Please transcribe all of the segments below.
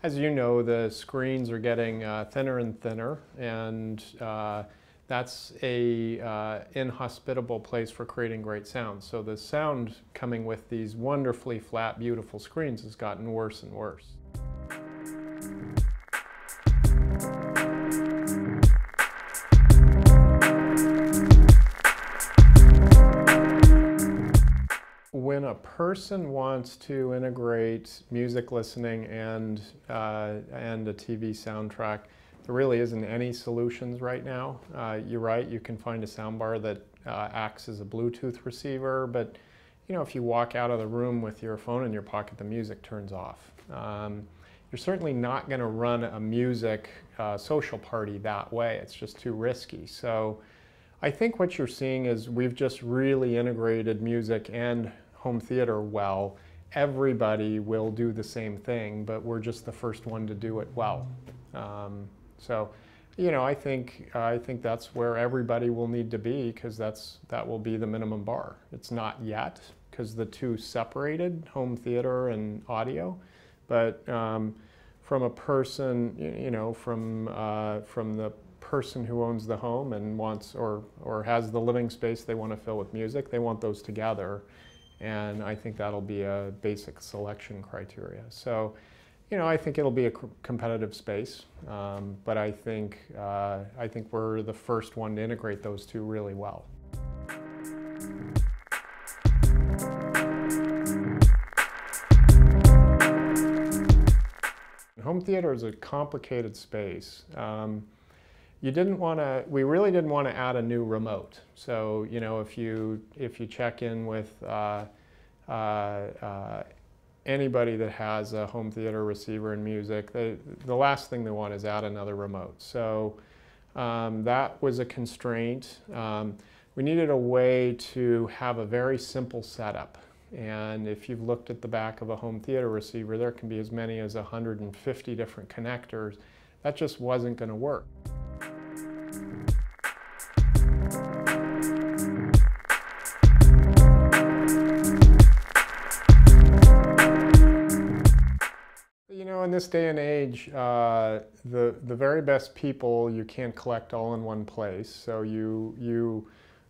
As you know, the screens are getting thinner and thinner, and that's a inhospitable place for creating great sound. So the sound coming with these wonderfully flat, beautiful screens has gotten worse and worse. When a person wants to integrate music listening and a TV soundtrack, there really isn't any solutions right now. You're right, you can find a soundbar that acts as a Bluetooth receiver, but you know, if you walk out of the room with your phone in your pocket, the music turns off. You're certainly not going to run a music social party that way. It's just too risky. So I think what you're seeing is we've just really integrated music and home theater well. Everybody will do the same thing, but we're just the first one to do it well. So, you know, I think that's where everybody will need to be, because that will be the minimum bar. It's not yet, because the two separated, home theater and audio, but from a person, you know, from the person who owns the home and wants or has the living space they want to fill with music, they want those together. And I think that'll be a basic selection criteria. So, you know, I think it'll be a competitive space, but I think we're the first one to integrate those two really well. Home theater is a complicated space. We really didn't want to add a new remote. So, you know, if you check in with anybody that has a home theater receiver and music, the last thing they want is add another remote. So that was a constraint. We needed a way to have a very simple setup. And if you've looked at the back of a home theater receiver, there can be as many as 150 different connectors. That just wasn't going to work. You know, in this day and age, the very best people you can't collect all in one place. So you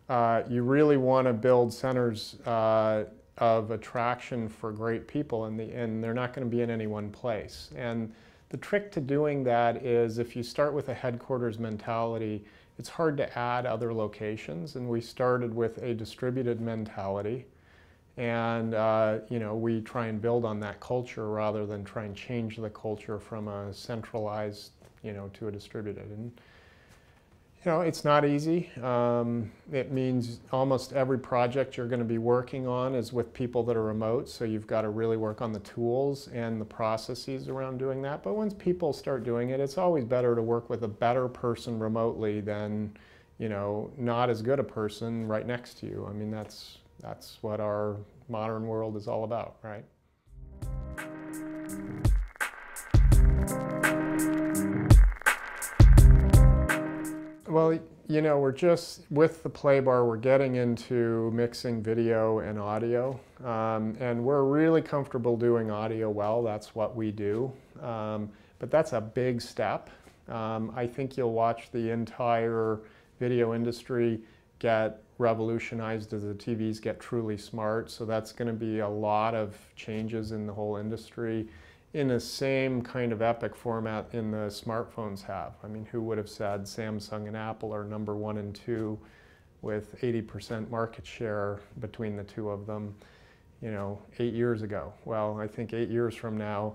really want to build centers of attraction for great people, and they're not going to be in any one place. And the trick to doing that is, if you start with a headquarters mentality, it's hard to add other locations. And we started with a distributed mentality. And you know, we try and build on that culture rather than try and change the culture from a centralized, you know, to a distributed. And you know, it's not easy. It means almost every project you're going to be working on is with people that are remote, so you've got to really work on the tools and the processes around doing that. But once people start doing it, it's always better to work with a better person remotely than, you know, not as good a person right next to you. I mean, that's what our modern world is all about, right? Well, you know, we're just, with the Playbar, we're getting into mixing video and audio. And we're really comfortable doing audio well. That's what we do. But that's a big step. I think you'll watch the entire video industry get revolutionized as the TVs get truly smart. So that's going to be a lot of changes in the whole industry in the same kind of epic format in the smartphones have. I mean, who would have said Samsung and Apple are number 1 and 2 with 80% market share between the two of them, you know, 8 years ago? Well, I think 8 years from now,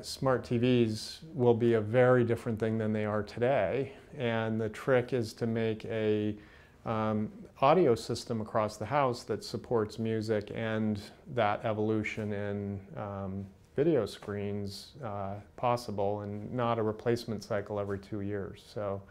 smart TVs will be a very different thing than they are today. And the trick is to make a audio system across the house that supports music and that evolution in video screens possible, and not a replacement cycle every 2 years. So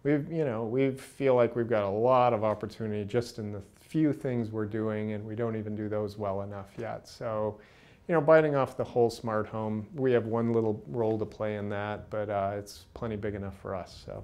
we feel like we've got a lot of opportunity just in the few things we're doing, and we don't even do those well enough yet. So, you know, biting off the whole smart home, we have one little role to play in that, but it's plenty big enough for us. So.